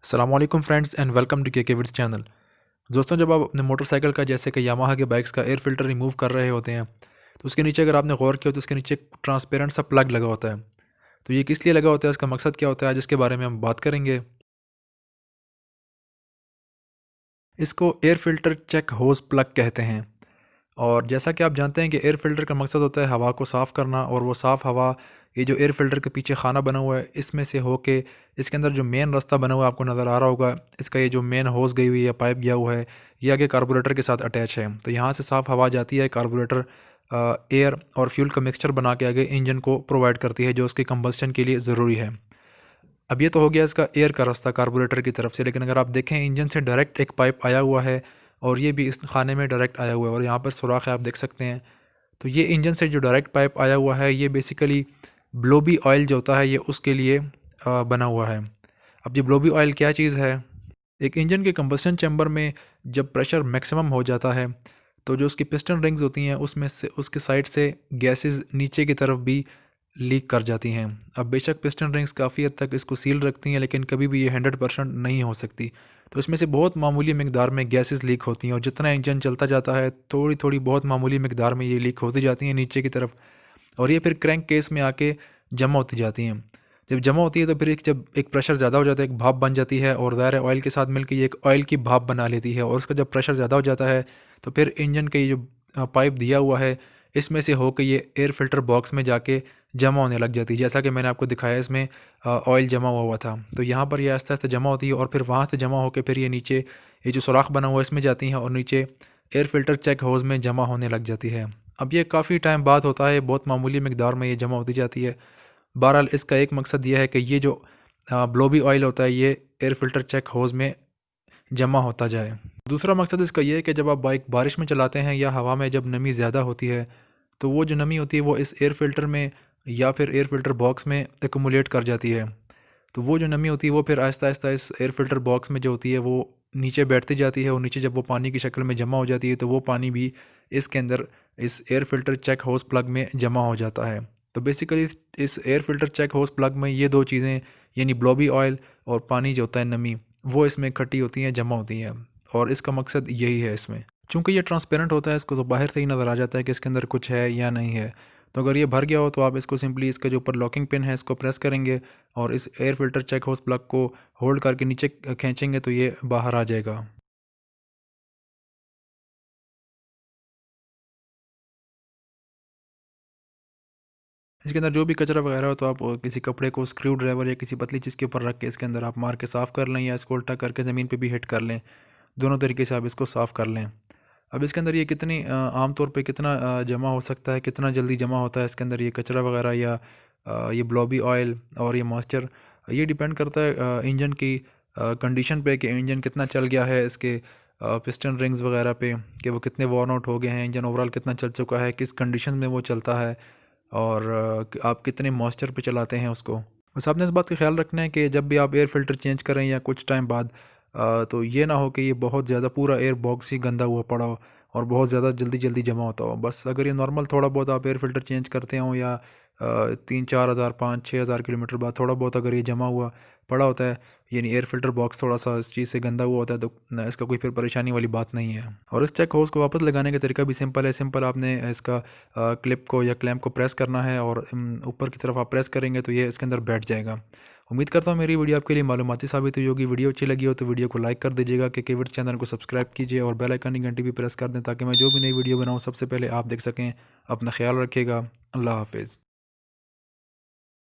अस्सलामुअलैकुम friends and welcome to के विड्स channel. दोस्तों, जब आप अपने मोटरसाइकिल का जैसे कि यामाहा के बाइक्स का एयर फिल्टर रिमूव कर रहे होते हैं तो उसके नीचे अगर आपने गौर किया तो उसके नीचे ट्रांसपेरेंट सा प्लग लगा होता है। तो ये किस लिए लगा होता है, इसका मकसद क्या होता है, आज इसके बारे में हम बात करेंगे। इसको एयर फिल्टर चेक होज प्लग कहते हैं। और जैसा कि आप जानते हैं कि एयर फ़िल्टर का मकसद होता है हवा को साफ़ करना, और वो साफ़ हवा ये जो एयर फ़िल्टर के पीछे खाना बना हुआ है इसमें से होके इसके अंदर जो मेन रास्ता बना हुआ है आपको नज़र आ रहा होगा, इसका ये जो मेन होज़ गई हुई है, पाइप गया हुआ है, ये आगे कार्बोरेटर के साथ अटैच है। तो यहाँ से साफ़ हवा जाती है, कार्बोरेटर एयर और फ्यूल का मिक्सचर बना के आगे इंजन को प्रोवाइड करती है जो उसके कंबस्शन के लिए ज़रूरी है। अब ये तो हो गया इसका एयर का रास्ता कार्बोरेटर की तरफ से, लेकिन अगर आप देखें इंजन से डायरेक्ट एक पाइप आया हुआ है और ये भी इस खाने में डायरेक्ट आया हुआ है, और यहाँ पर सुराख है आप देख सकते हैं। तो ये इंजन से जो डायरेक्ट पाइप आया हुआ है ये बेसिकली ब्लोबी ऑयल जो होता है ये उसके लिए बना हुआ है। अब ये ब्लोबी ऑयल क्या चीज़ है? एक इंजन के कंबस्शन चैम्बर में जब प्रेशर मैक्सिमम हो जाता है तो जो उसकी पिस्टन रिंग्स होती हैं उसमें से उसके साइड से गैसेस नीचे की तरफ भी लीक कर जाती हैं। अब बेशक पिस्टन रिंग्स काफ़ी हद तक इसको सील रखती हैं, लेकिन कभी भी ये 100% नहीं हो सकती। तो इसमें से बहुत मामूली मिकदार में गैसेस लीक होती हैं, और जितना इंजन चलता जाता है थोड़ी थोड़ी बहुत मामूली मिकदार में ये लीक होती जाती हैं नीचे की तरफ, और ये फिर क्रैंक केस में आके जमा होती जाती हैं। जब जमा होती है तो फिर जब एक प्रेशर ज़्यादा हो जाता है एक भाप बन जाती है, और ज़ाहिर है ऑयल के साथ मिलकर ये एक ऑयल की भाप बना लेती है, और उसका जब प्रेशर ज़्यादा हो जाता है तो फिर इंजन के ये जो पाइप दिया हुआ है इसमें से होकर ये एयर फिल्टर बॉक्स में जाके जमा होने लग जाती है। जैसा कि मैंने आपको दिखाया इसमें ऑयल जमा हुआ था, तो यहाँ पर ये आस्ते आस्ते जमा होती है और फिर वहाँ से जमा होकर फिर ये नीचे ये जो सुराख बना हुआ है इसमें जाती हैं और नीचे एयर फिल्टर चेक होज़ में जमा होने लग जाती है। अब ये काफ़ी टाइम बाद होता है, बहुत मामूली मिकदार में ये जमा होती जाती है। बहरहाल इसका एक मकसद यह है कि ये जो ब्लोबी ऑयल होता है ये एयर फिल्टर चेक होज़ में जमा होता जाए। दूसरा मकसद इसका ये है कि जब आप बाइक बारिश में चलाते हैं या हवा में जब नमी ज़्यादा होती है तो वो जो नमी होती है वो इस एयर फ़िल्टर में या फिर एयर फ़िल्टर बॉक्स में एकमुलेट कर जाती है। तो वो जो नमी होती है वो फिर आहिस्ता आहिस्ता इस एयर फ़िल्टर बॉक्स में जो होती है वो नीचे बैठती जाती है, और नीचे जब वो पानी की शक्ल में जमा हो जाती है तो वो पानी भी इसके अंदर इस air filter check hose plug में जमा हो जाता है। तो बेसिकली इस air filter check hose plug में ये दो चीज़ें यानी ब्लोबी ऑयल और पानी जो होता है नमी वो इसमें इकट्ठी होती हैं, जमा होती हैं, और इसका मकसद यही है इसमें। चूँकि ये ट्रांसपेरेंट होता है इसको तो बाहर से ही नज़र आ जाता है कि इसके अंदर कुछ है या नहीं है। तो अगर ये भर गया हो तो आप इसको सिंपली इसका जो ऊपर लॉकिंग पिन है इसको प्रेस करेंगे और इस air filter check hose plug को होल्ड करके नीचे खींचेंगे तो ये बाहर आ जाएगा। इसके अंदर जो भी कचरा वगैरह हो तो आप किसी कपड़े को स्क्रू ड्राइवर या किसी पतली चीज़ के ऊपर रख के इसके अंदर आप मार के साफ़ कर लें, या इसको उल्टा करके ज़मीन पे भी हिट कर लें। दोनों तरीके से आप इसको साफ़ कर लें। अब इसके अंदर ये कितनी आम तौर पे कितना जमा हो सकता है, कितना जल्दी जमा होता है इसके अंदर ये कचरा वगैरह या ये ब्लोबी ऑयल और ये मॉइस्चर, ये डिपेंड करता है इंजन की कंडीशन पे कि इंजन कितना चल गया है, इसके पिस्टन रिंग्स वगैरह पे कि वो कितने वॉर्न आउट हो गए हैं, इंजन ओवरऑल कितना चल चुका है, किस कंडीशन में वो चलता है, और आप कितने मॉइस्चर पे चलाते हैं उसको। बस आपने इस बात का ख्याल रखना है कि जब भी आप एयर फ़िल्टर चेंज करें या कुछ टाइम बाद तो ये ना हो कि ये बहुत ज़्यादा पूरा एयर बॉक्स ही गंदा हुआ पड़ा हो और बहुत ज़्यादा जल्दी जल्दी जमा होता हो। बस अगर ये नॉर्मल थोड़ा बहुत आप एयर फ़िल्टर चेंज करते हो, या 3-4 हज़ार 5-6 हज़ार किलोमीटर बाद थोड़ा बहुत अगर ये जमा हुआ पड़ा होता है, यानी एयर फ़िल्टर बॉक्स थोड़ा सा इस चीज़ से गंदा हुआ होता है, तो इसका कोई फिर परेशानी वाली बात नहीं है। और इस चेक होज़ को वापस लगाने का तरीका भी सिंपल है। सिंपल आपने इसका क्लिप को या क्लैंप को प्रेस करना है, और ऊपर की तरफ आप प्रेस करेंगे तो ये इसके अंदर बैठ जाएगा। उम्मीद करता हूँ मेरी वीडियो आपके लिए मालूमाती साबित हुई होगी। वीडियो अच्छी लगी हो तो वीडियो को लाइक कर दीजिएगा, के विड्स चैनल को सब्सक्राइब कीजिए और बेल आइकन की घंटी भी प्रेस कर दें ताकि मैं जो भी नई वीडियो बनाऊँ सबसे पहले आप देख सकें। अपना ख्याल रखिएगा। अल्लाह हाफिज़।